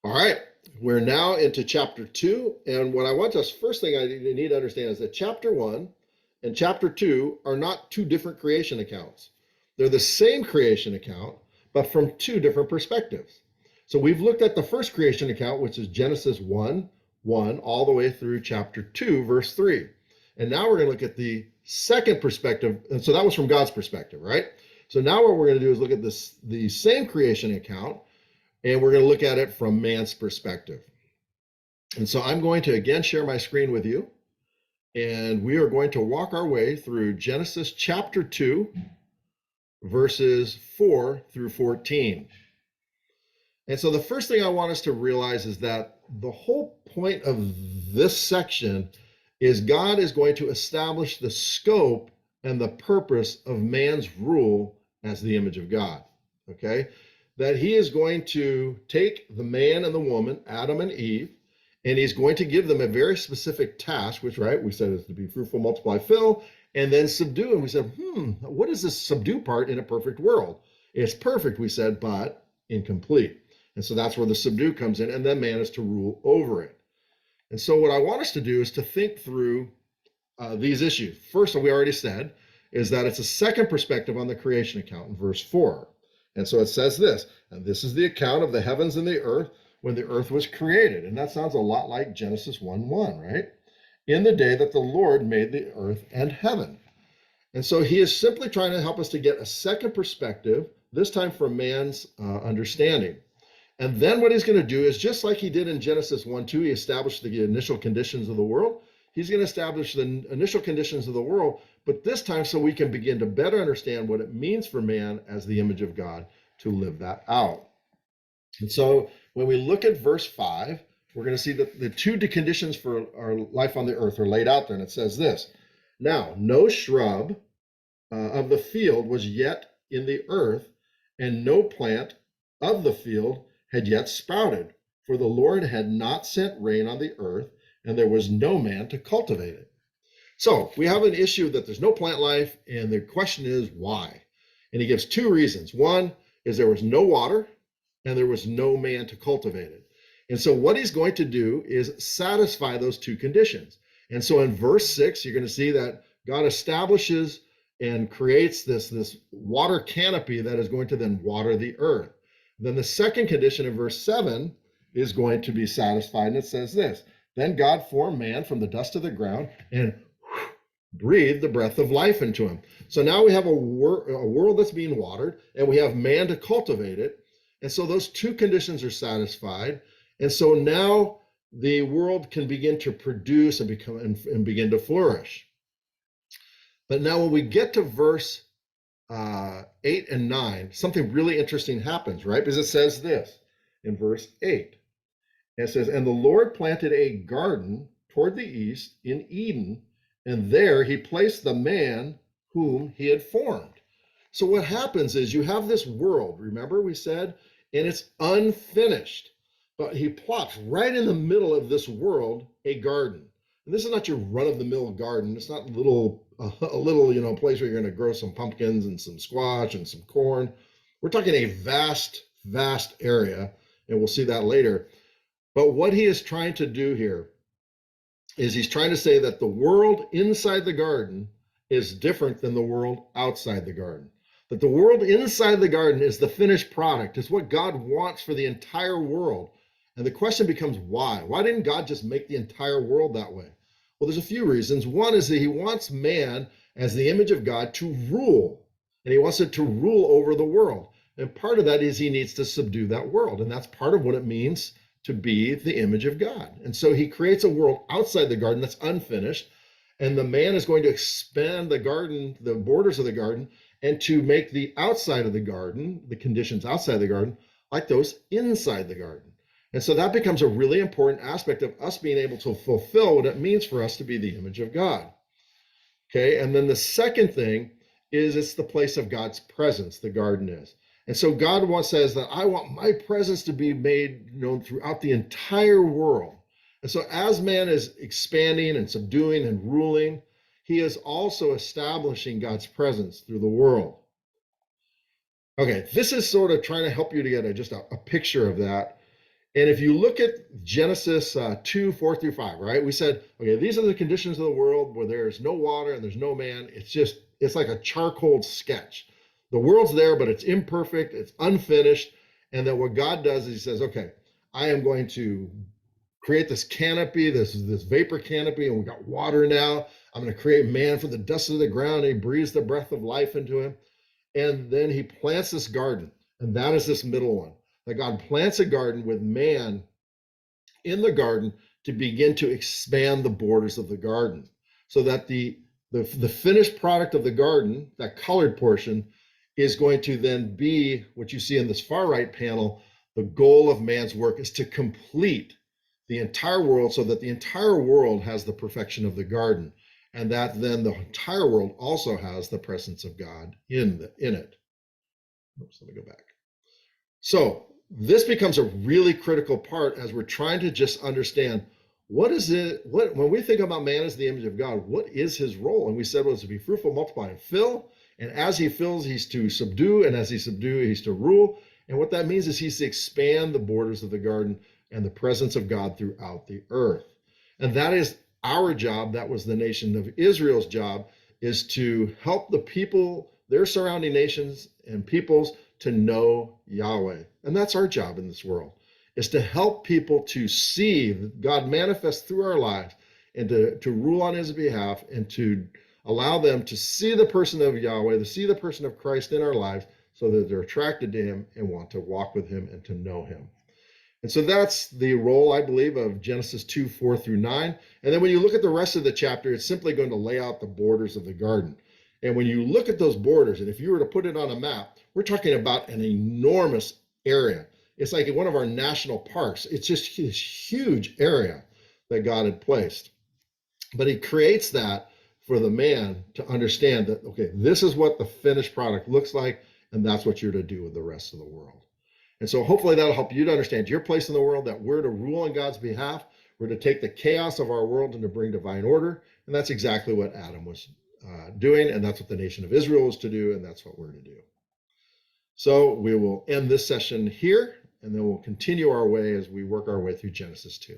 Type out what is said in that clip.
All right, we're now into chapter 2. And what I want us, first thing I need to understand is that chapter 1 and chapter 2 are not two different creation accounts. They're the same creation account, but from two different perspectives. So we've looked at the first creation account, which is Genesis 1:1, all the way through chapter 2, verse 3. And now we're going to look at the second perspective. And so that was from God's perspective, right? So now what we're going to do is look at the same creation account, and we're going to look at it from man's perspective. And so I'm going to again share my screen with you, and we are going to walk our way through Genesis chapter 2, verses 4 through 14. And so the first thing I want us to realize is that the whole point of this section is God is going to establish the scope and the purpose of man's rule as the image of God. Okay? That he is going to take the man and the woman, Adam and Eve, and he's going to give them a very specific task, which, right, we said is to be fruitful, multiply, fill, and then subdue. And we said, what is this subdue part in a perfect world? It's perfect, we said, but incomplete. And so that's where the subdue comes in, and then man is to rule over it. And so what I want us to do is to think through these issues. First, we already said, is that it's a second perspective on the creation account in verse 4. And so it says this, and this is the account of the heavens and the earth when the earth was created. And that sounds a lot like Genesis 1:1, right? In the day that the Lord made the earth and heaven. And so he is simply trying to help us to get a second perspective, this time from man's understanding. And then what he's going to do is just like he did in Genesis 1:2, he established the initial conditions of the world. He's going to establish the initial conditions of the world, but this time so we can begin to better understand what it means for man as the image of God to live that out. And so when we look at verse 5, we're going to see that the two conditions for our life on the earth are laid out there. And it says this, now no shrub of the field was yet in the earth, and no plant of the field had yet sprouted, for the Lord had not sent rain on the earth, and there was no man to cultivate it. So we have an issue that there's no plant life, and the question is why? And he gives two reasons. One is there was no water, and there was no man to cultivate it. And so what he's going to do is satisfy those two conditions. And so in verse 6, you're going to see that God establishes and creates this water canopy that is going to then water the earth. Then the second condition in verse 7 is going to be satisfied, and it says this, then God formed man from the dust of the ground and breathed the breath of life into him. So now we have a world that's being watered, and we have man to cultivate it. And so those two conditions are satisfied. And so now the world can begin to produce and begin to flourish. But now when we get to verse 8 and 9, something really interesting happens, right? Because it says this in verse 8. It says, and the Lord planted a garden toward the east in Eden, and there he placed the man whom he had formed. So what happens is you have this world, remember we said, and it's unfinished, but he plops right in the middle of this world a garden. And this is not your run-of-the-mill garden. It's not a little place where you're going to grow some pumpkins and some squash and some corn. We're talking a vast, vast area, and we'll see that later. But what he is trying to do here is he's trying to say that the world inside the garden is different than the world outside the garden. That the world inside the garden is the finished product. It's what God wants for the entire world. And the question becomes why? Why didn't God just make the entire world that way? Well, there's a few reasons. One is that he wants man as the image of God to rule. And he wants it to rule over the world. And part of that is he needs to subdue that world. And that's part of what it means to be the image of God. And so he creates a world outside the garden that's unfinished, and the man is going to expand the garden, the borders of the garden, and to make the outside of the garden, the conditions outside the garden, like those inside the garden. And so that becomes a really important aspect of us being able to fulfill what it means for us to be the image of God. Okay, and then the second thing is it's the place of God's presence, the garden is. And so God says that I want my presence to be made known throughout the entire world. And so as man is expanding and subduing and ruling, he is also establishing God's presence through the world. Okay, this is sort of trying to help you to get just a picture of that. And if you look at Genesis 2, 4 through 5, right, we said, okay, these are the conditions of the world where there's no water and there's no man. It's like a charcoal sketch. The world's there, but it's imperfect, it's unfinished. And then what God does is he says, okay, I am going to create this canopy, this vapor canopy, and we got water now. I'm going to create man from the dust of the ground. And he breathes the breath of life into him. And then he plants this garden. And that is this middle one. That God plants a garden with man in the garden to begin to expand the borders of the garden so that the finished product of the garden, that colored portion, is going to then be what you see in this far right panel. The goal of man's work is to complete the entire world so that the entire world has the perfection of the garden, and that then the entire world also has the presence of God in it. Oops, let me go back. So this becomes a really critical part as we're trying to just understand what is it, when we think about man as the image of God, what is his role? And we said was to be fruitful, multiply, and fill. And as he fills, he's to subdue. And as he subdues, he's to rule. And what that means is he's to expand the borders of the garden and the presence of God throughout the earth. And that is our job. That was the nation of Israel's job, is to help the people, their surrounding nations and peoples, to know Yahweh. And that's our job in this world, is to help people to see God manifest through our lives and to rule on his behalf and to allow them to see the person of Yahweh, to see the person of Christ in our lives so that they're attracted to him and want to walk with him and to know him. And so that's the role, I believe, of Genesis 2, 4 through 9. And then when you look at the rest of the chapter, it's simply going to lay out the borders of the garden. And when you look at those borders, and if you were to put it on a map, we're talking about an enormous area. It's like one of our national parks. It's just this huge area that God had placed. But he creates that for the man to understand that, okay, this is what the finished product looks like, and that's what you're to do with the rest of the world. And so hopefully that'll help you to understand your place in the world, that we're to rule on God's behalf. We're to take the chaos of our world and to bring divine order. And that's exactly what Adam was doing. And that's what the nation of Israel is to do. And that's what we're to do. So we will end this session here, and then we'll continue our way as we work our way through Genesis 2.